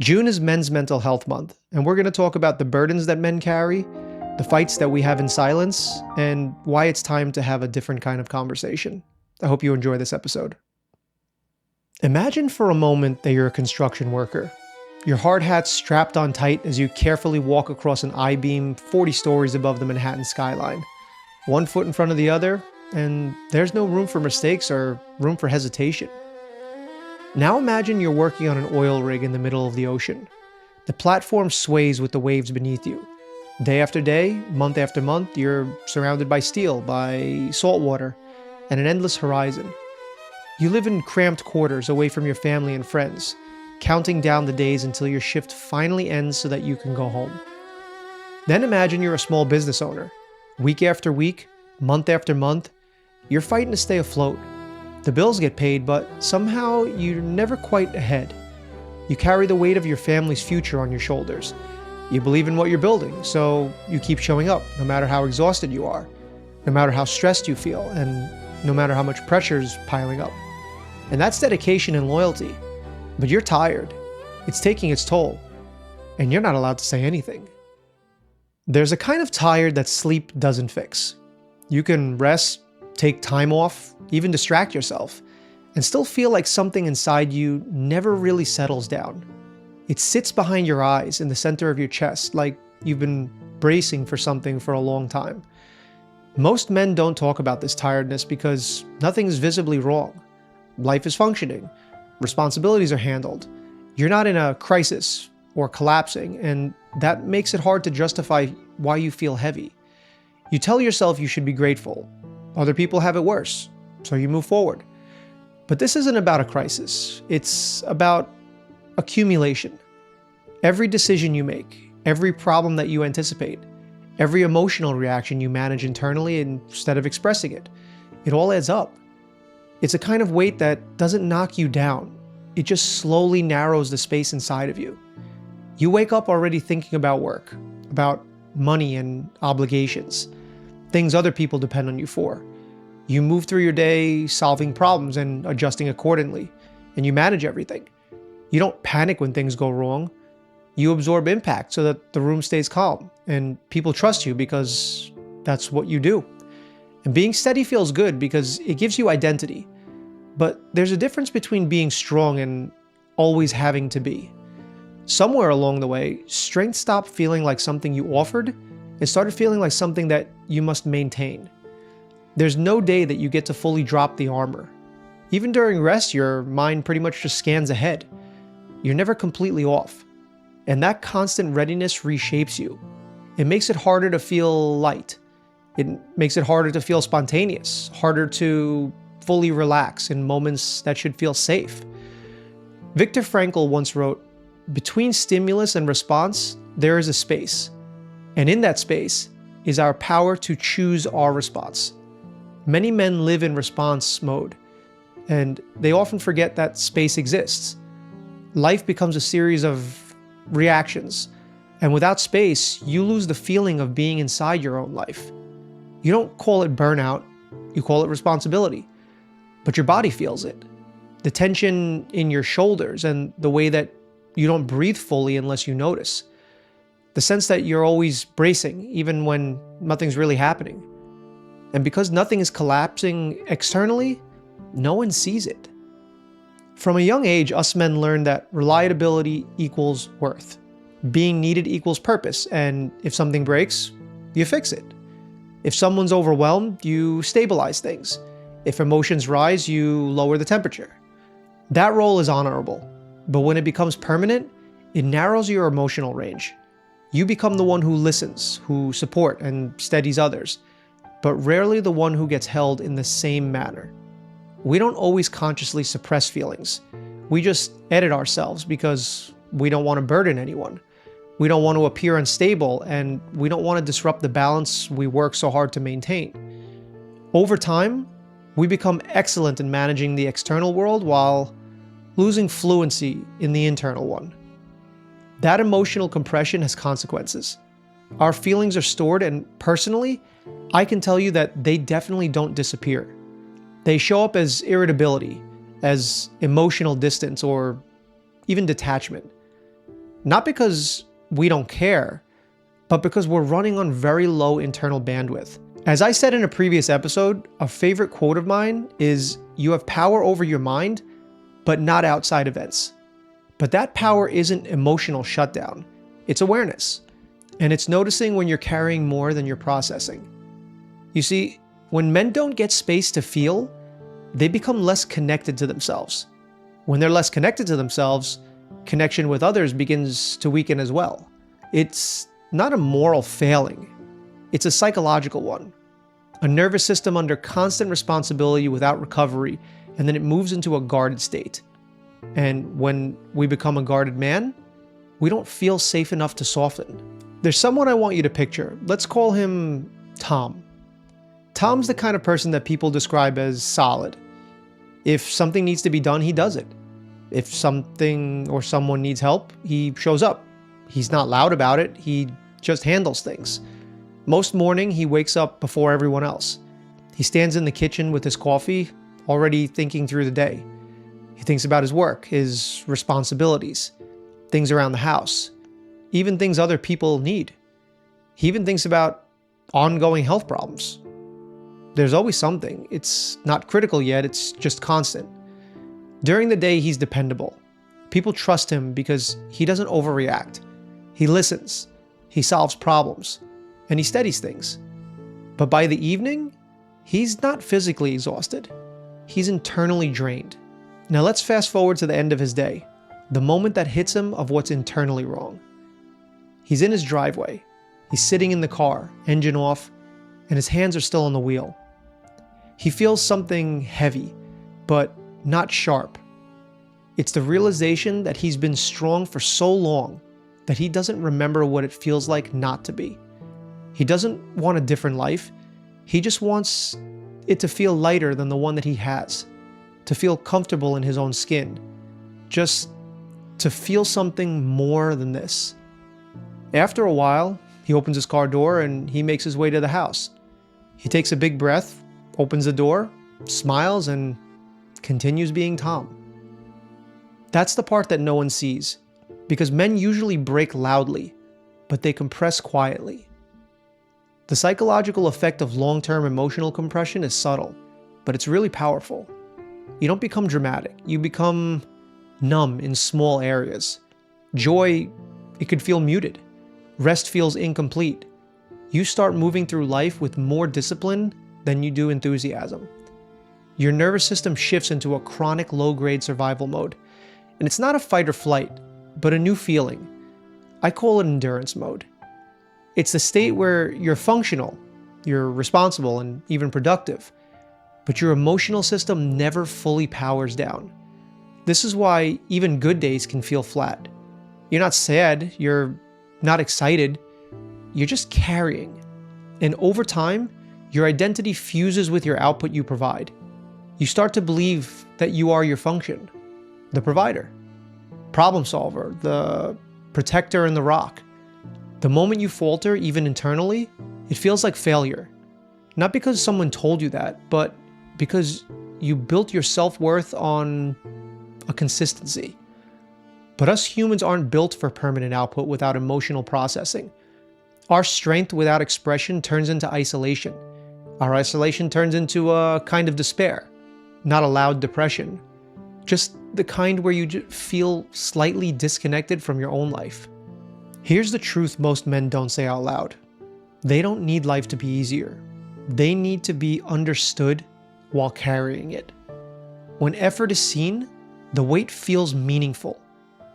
June is Men's Mental Health Month, and we're going to talk about the burdens that men carry, the fights that we have in silence, and why it's time to have a different kind of conversation. I hope you enjoy this episode. Imagine for a moment that you're a construction worker. Your hard hat strapped on tight as you carefully walk across an I-beam 40 stories above the Manhattan skyline. One foot in front of the other, and there's no room for mistakes or room for hesitation. Now imagine you're working on an oil rig in the middle of the ocean. The platform sways with the waves beneath you. Day after day, month after month, you're surrounded by steel, by salt water, and an endless horizon. You live in cramped quarters away from your family and friends, counting down the days until your shift finally ends so that you can go home. Then imagine you're a small business owner. Week after week, month after month, you're fighting to stay afloat. The bills get paid, but somehow you're never quite ahead. You carry the weight of your family's future on your shoulders. You believe in what you're building, so you keep showing up, no matter how exhausted you are, no matter how stressed you feel, and no matter how much pressure's piling up. And that's dedication and loyalty. But you're tired. It's taking its toll. And you're not allowed to say anything. There's a kind of tired that sleep doesn't fix. You can rest, take time off, even distract yourself, and still feel like something inside you never really settles down. It sits behind your eyes in the center of your chest, like you've been bracing for something for a long time. Most men don't talk about this tiredness because nothing's visibly wrong. Life is functioning. Responsibilities are handled. You're not in a crisis or collapsing, and that makes it hard to justify why you feel heavy. You tell yourself you should be grateful. Other people have it worse, so you move forward. But this isn't about a crisis. It's about accumulation. Every decision you make, every problem that you anticipate, every emotional reaction you manage internally instead of expressing it, it all adds up. It's a kind of weight that doesn't knock you down. It just slowly narrows the space inside of you. You wake up already thinking about work, about money and obligations, things other people depend on you for. You move through your day solving problems and adjusting accordingly, and you manage everything. You don't panic when things go wrong. You absorb impact so that the room stays calm, and people trust you because that's what you do. And being steady feels good because it gives you identity. But there's a difference between being strong and always having to be. Somewhere along the way, strength stopped feeling like something you offered and started feeling like something that you must maintain. There's no day that you get to fully drop the armor. Even during rest, your mind pretty much just scans ahead. You're never completely off. And that constant readiness reshapes you. It makes it harder to feel light. It makes it harder to feel spontaneous, harder to fully relax in moments that should feel safe. Viktor Frankl once wrote, "Between stimulus and response, there is a space. And in that space is our power to choose our response." Many men live in response mode, and they often forget that space exists. Life becomes a series of reactions, and without space, you lose the feeling of being inside your own life. You don't call it burnout, you call it responsibility, but your body feels it. The tension in your shoulders and the way that you don't breathe fully unless you notice. The sense that you're always bracing, even when nothing's really happening. And because nothing is collapsing externally, no one sees it. From a young age, us men learn that reliability equals worth. Being needed equals purpose, and if something breaks, you fix it. If someone's overwhelmed, you stabilize things. If emotions rise, you lower the temperature. That role is honorable, but when it becomes permanent, it narrows your emotional range. You become the one who listens, who supports and steadies others, but rarely the one who gets held in the same manner. We don't always consciously suppress feelings. We just edit ourselves because we don't want to burden anyone. We don't want to appear unstable, and we don't want to disrupt the balance we work so hard to maintain. Over time, we become excellent in managing the external world while losing fluency in the internal one. That emotional compression has consequences. Our feelings are stored, and personally, I can tell you that they definitely don't disappear. They show up as irritability, as emotional distance, or even detachment. Not because we don't care, but because we're running on very low internal bandwidth. As I said in a previous episode, a favorite quote of mine is, "You have power over your mind, but not outside events." But that power isn't emotional shutdown. It's awareness. And it's noticing when you're carrying more than you're processing. You see, when men don't get space to feel, they become less connected to themselves. When they're less connected to themselves, connection with others begins to weaken as well. It's not a moral failing. It's a psychological one. A nervous system under constant responsibility without recovery, and then it moves into a guarded state. And when we become a guarded man, we don't feel safe enough to soften. There's someone I want you to picture. Let's call him Tom. Tom's the kind of person that people describe as solid. If something needs to be done, he does it. If something or someone needs help, he shows up. He's not loud about it, he just handles things. Most morning, he wakes up before everyone else. He stands in the kitchen with his coffee, already thinking through the day. He thinks about his work, his responsibilities, things around the house, even things other people need. He even thinks about ongoing health problems. There's always something. It's not critical yet, it's just constant. During the day, he's dependable. People trust him because he doesn't overreact. He listens, he solves problems, and he steadies things. But by the evening, he's not physically exhausted. He's internally drained. Now let's fast forward to the end of his day, the moment that hits him of what's internally wrong. He's in his driveway. He's sitting in the car, engine off, and his hands are still on the wheel. He feels something heavy, but not sharp. It's the realization that he's been strong for so long that he doesn't remember what it feels like not to be. He doesn't want a different life. He just wants it to feel lighter than the one that he has, to feel comfortable in his own skin, just to feel something more than this. After a while, he opens his car door and he makes his way to the house. He takes a big breath, opens the door, smiles, and continues being Tom. That's the part that no one sees, because men usually break loudly, but they compress quietly. The psychological effect of long-term emotional compression is subtle, but it's really powerful. You don't become dramatic, you become numb in small areas. Joy, it could feel muted. Rest feels incomplete. You start moving through life with more discipline than you do enthusiasm. Your nervous system shifts into a chronic low-grade survival mode. And it's not a fight or flight, but a new feeling. I call it endurance mode. It's the state where you're functional, you're responsible, and even productive, but your emotional system never fully powers down. This is why even good days can feel flat. You're not sad, you're not excited, you're just carrying. And over time, your identity fuses with your output you provide. You start to believe that you are your function, the provider, problem solver, the protector in the rock. The moment you falter, even internally, it feels like failure. Not because someone told you that, but because you built your self-worth on a consistency. But us humans aren't built for permanent output without emotional processing. Our strength without expression turns into isolation. Our isolation turns into a kind of despair, not a loud depression, just the kind where you feel slightly disconnected from your own life. Here's the truth most men don't say out loud. They don't need life to be easier. They need to be understood while carrying it. When effort is seen, the weight feels meaningful.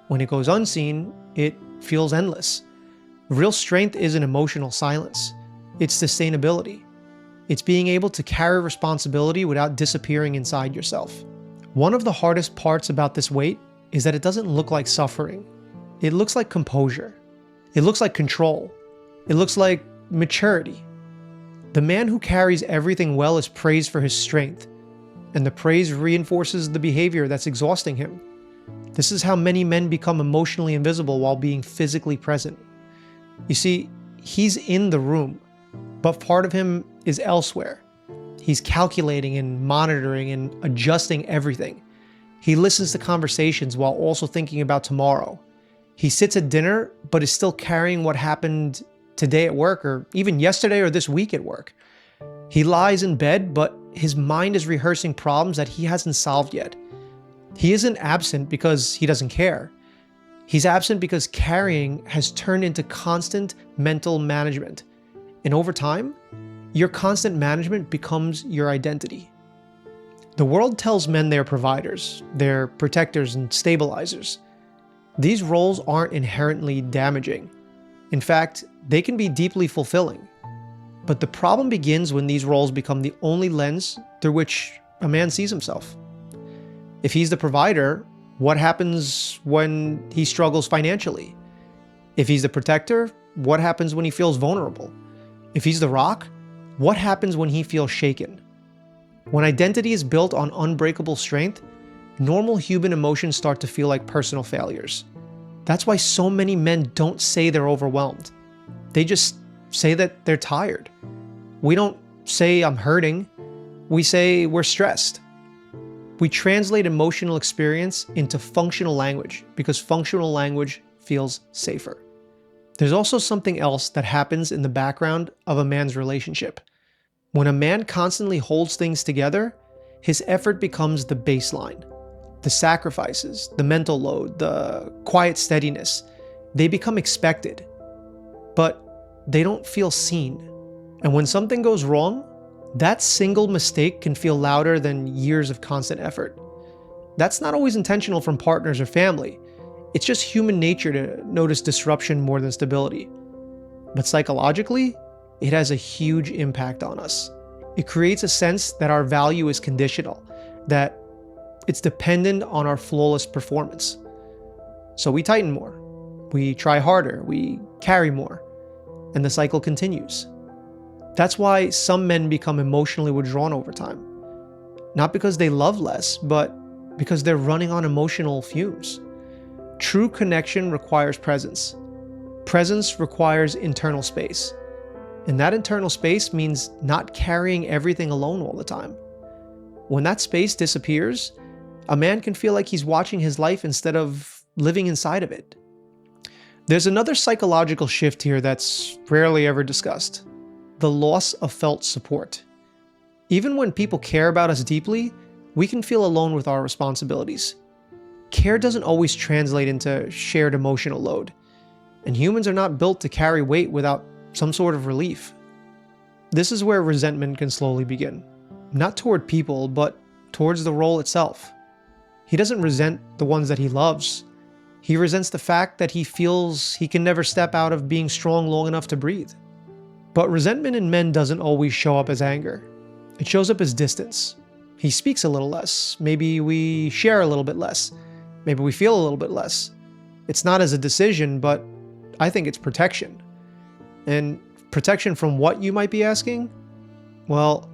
When it goes unseen, it feels endless. Real strength isn't emotional silence. It's sustainability. It's being able to carry responsibility without disappearing inside yourself. One of the hardest parts about this weight is that it doesn't look like suffering. It looks like composure. It looks like control. It looks like maturity. The man who carries everything well is praised for his strength, and the praise reinforces the behavior that's exhausting him. This is how many men become emotionally invisible while being physically present. You see, he's in the room, but part of him is elsewhere. He's calculating and monitoring and adjusting everything. He listens to conversations while also thinking about tomorrow. He sits at dinner, but is still carrying what happened today at work, or even yesterday or this week at work. He lies in bed, but his mind is rehearsing problems that he hasn't solved yet. He isn't absent because he doesn't care. He's absent because carrying has turned into constant mental management. And over time, your constant management becomes your identity. The world tells men they're providers, they're protectors and stabilizers. These roles aren't inherently damaging. In fact, they can be deeply fulfilling. But the problem begins when these roles become the only lens through which a man sees himself. If he's the provider, what happens when he struggles financially? If he's the protector, what happens when he feels vulnerable? If he's the rock, what happens when he feels shaken? When identity is built on unbreakable strength, normal human emotions start to feel like personal failures. That's why so many men don't say they're overwhelmed. They just say that they're tired. We don't say I'm hurting. We say we're stressed. We translate emotional experience into functional language because functional language feels safer. There's also something else that happens in the background of a man's relationship. When a man constantly holds things together, his effort becomes the baseline. The sacrifices, the mental load, the quiet steadiness, they become expected, but they don't feel seen. And when something goes wrong, that single mistake can feel louder than years of constant effort. That's not always intentional from partners or family. It's just human nature to notice disruption more than stability. But psychologically, it has a huge impact on us. It creates a sense that our value is conditional, that it's dependent on our flawless performance. So we tighten more, we try harder, we carry more, and the cycle continues. That's why some men become emotionally withdrawn over time. Not because they love less, but because they're running on emotional fumes. True connection requires presence. Presence requires internal space. And that internal space means not carrying everything alone all the time. When that space disappears, a man can feel like he's watching his life instead of living inside of it. There's another psychological shift here that's rarely ever discussed: the loss of felt support. Even when people care about us deeply, we can feel alone with our responsibilities. Care doesn't always translate into shared emotional load, and humans are not built to carry weight without some sort of relief. This is where resentment can slowly begin, not toward people, but towards the role itself. He doesn't resent the ones that he loves. He resents the fact that he feels he can never step out of being strong long enough to breathe. But resentment in men doesn't always show up as anger. It shows up as distance. He speaks a little less. Maybe we share a little bit less. Maybe we feel a little bit less. It's not as a decision, but I think it's protection. And protection from what, you might be asking? Well,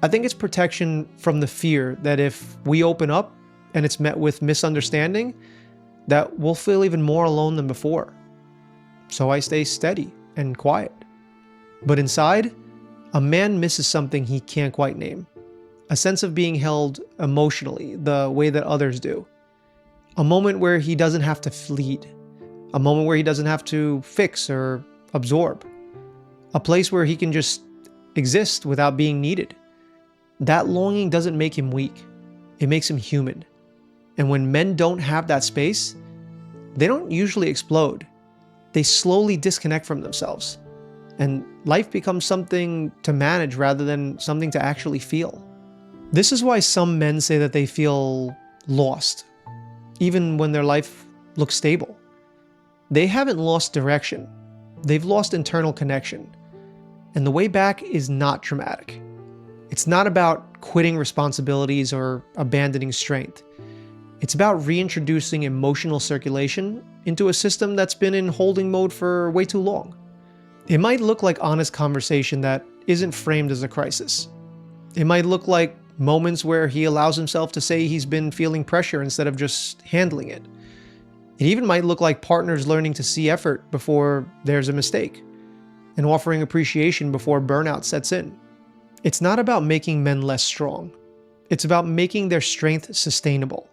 I think it's protection from the fear that if we open up and it's met with misunderstanding, that we'll feel even more alone than before. So I stay steady and quiet. But inside, a man misses something he can't quite name. A sense of being held emotionally the way that others do. A moment where he doesn't have to lead. A moment where he doesn't have to fix or absorb. A place where he can just exist without being needed. That longing doesn't make him weak. It makes him human. And when men don't have that space, they don't usually explode. They slowly disconnect from themselves. And life becomes something to manage rather than something to actually feel. This is why some men say that they feel lost, even when their life looks stable. They haven't lost direction. They've lost internal connection. And the way back is not dramatic. It's not about quitting responsibilities or abandoning strength. It's about reintroducing emotional circulation into a system that's been in holding mode for way too long. It might look like honest conversation that isn't framed as a crisis. It might look like moments where he allows himself to say he's been feeling pressure instead of just handling it. It even might look like partners learning to see effort before there's a mistake, and offering appreciation before burnout sets in. It's not about making men less strong. It's about making their strength sustainable.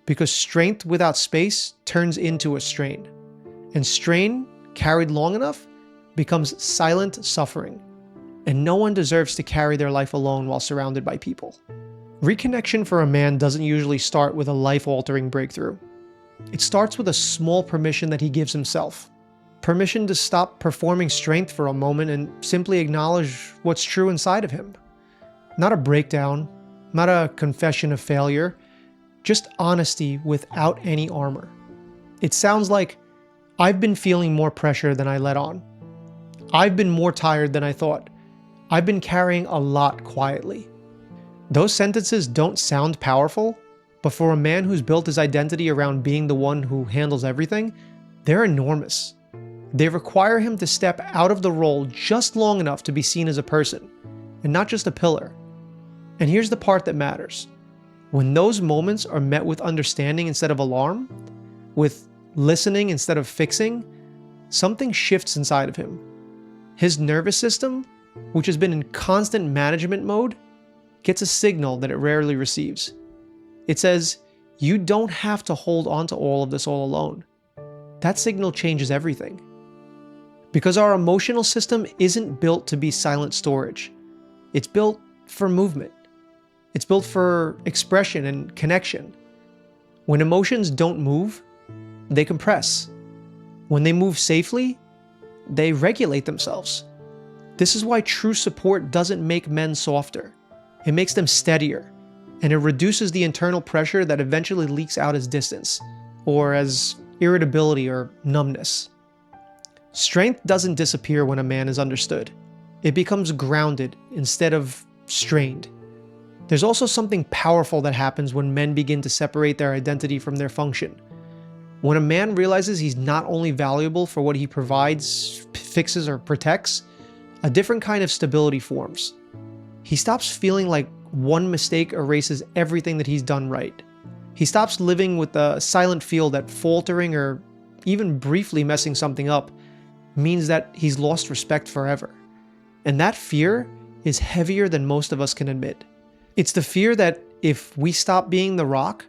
Because strength without space turns into a strain. And strain, carried long enough, becomes silent suffering. And no one deserves to carry their life alone while surrounded by people. Reconnection for a man doesn't usually start with a life-altering breakthrough. It starts with a small permission that he gives himself. Permission to stop performing strength for a moment and simply acknowledge what's true inside of him. Not a breakdown, not a confession of failure, just honesty without any armor. It sounds like, I've been feeling more pressure than I let on. I've been more tired than I thought. I've been carrying a lot quietly. Those sentences don't sound powerful, but for a man who's built his identity around being the one who handles everything, they're enormous. They require him to step out of the role just long enough to be seen as a person, and not just a pillar. And here's the part that matters. When those moments are met with understanding instead of alarm, with listening instead of fixing, something shifts inside of him. His nervous system, which has been in constant management mode, gets a signal that it rarely receives. It says, you don't have to hold on to all of this all alone. That signal changes everything. Because our emotional system isn't built to be silent storage. It's built for movement. It's built for expression and connection. When emotions don't move, they compress. When they move safely, they regulate themselves. This is why true support doesn't make men softer. It makes them steadier, and it reduces the internal pressure that eventually leaks out as distance, or as irritability or numbness. Strength doesn't disappear when a man is understood. It becomes grounded instead of strained. There's also something powerful that happens when men begin to separate their identity from their function. When a man realizes he's not only valuable for what he provides, fixes, or protects, a different kind of stability forms. He stops feeling like one mistake erases everything that he's done right. He stops living with the silent feel that faltering or even briefly messing something up means that he's lost respect forever. And that fear is heavier than most of us can admit. It's the fear that if we stop being the rock,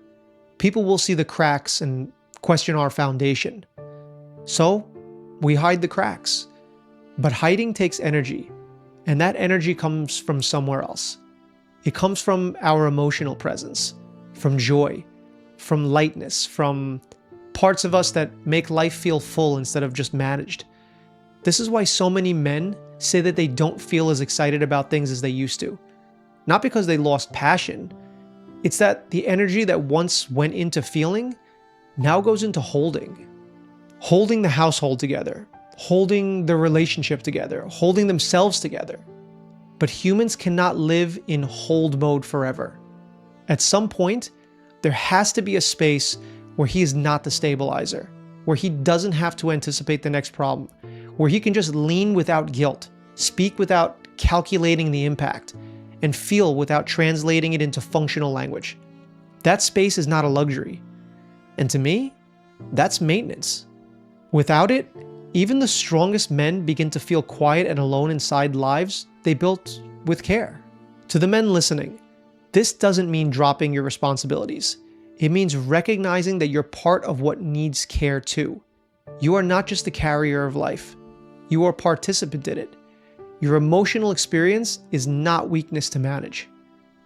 people will see the cracks and question our foundation. So we hide the cracks. But hiding takes energy, and that energy comes from somewhere else. It comes from our emotional presence, from joy, from lightness, from parts of us that make life feel full instead of just managed. This is why so many men say that they don't feel as excited about things as they used to. Not because they lost passion, it's that the energy that once went into feeling now goes into holding. Holding the household together, holding the relationship together, holding themselves together. But humans cannot live in hold mode forever. At some point, there has to be a space where he is not the stabilizer, where he doesn't have to anticipate the next problem, where he can just lean without guilt, speak without calculating the impact, and feel without translating it into functional language. That space is not a luxury. And to me, that's maintenance. Without it, even the strongest men begin to feel quiet and alone inside lives they built with care. To the men listening, this doesn't mean dropping your responsibilities. It means recognizing that you're part of what needs care too. You are not just the carrier of life. You are a participant in it. Your emotional experience is not weakness to manage.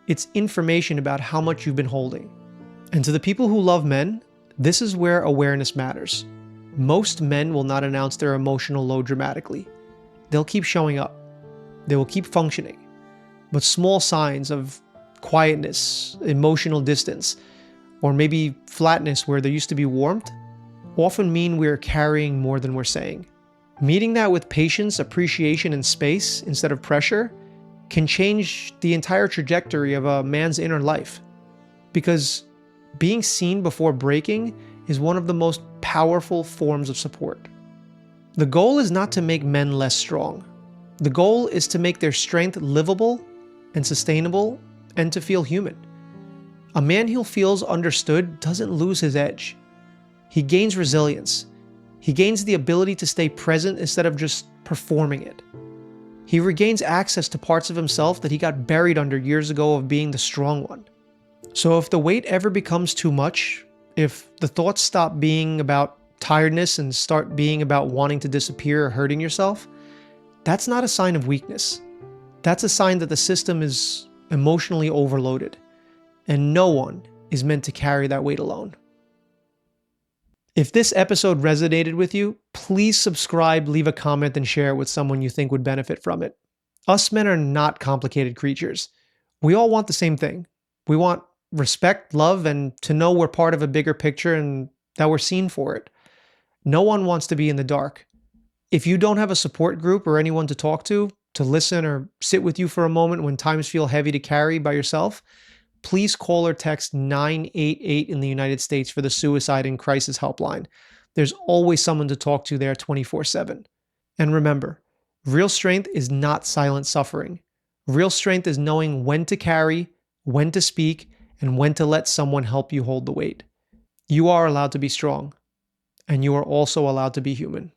It's information about how much you've been holding. And to the people who love men, this is where awareness matters. Most men will not announce their emotional load dramatically. They'll keep showing up. They will keep functioning. But small signs of quietness, emotional distance, or maybe flatness where there used to be warmth, often mean we're carrying more than we're saying. Meeting that with patience, appreciation, and space instead of pressure can change the entire trajectory of a man's inner life. Because being seen before breaking is one of the most powerful forms of support. The goal is not to make men less strong. The goal is to make their strength livable and sustainable and to feel human. A man who feels understood doesn't lose his edge. He gains resilience. He gains the ability to stay present instead of just performing it. He regains access to parts of himself that he got buried under years ago of being the strong one. So if the weight ever becomes too much, if the thoughts stop being about tiredness and start being about wanting to disappear or hurting yourself, that's not a sign of weakness. That's a sign that the system is emotionally overloaded, and no one is meant to carry that weight alone. If this episode resonated with you, please subscribe, leave a comment, and share it with someone you think would benefit from it. Us men are not complicated creatures. We all want the same thing. We want respect, love, and to know we're part of a bigger picture and that we're seen for it. No one wants to be in the dark. If you don't have a support group or anyone to talk to listen or sit with you for a moment when times feel heavy to carry by yourself, please call or text 988 in the United States for the Suicide and Crisis Helpline. There's always someone to talk to there 24/7. And remember, real strength is not silent suffering. Real strength is knowing when to carry, when to speak, and when to let someone help you hold the weight. You are allowed to be strong, and you are also allowed to be human.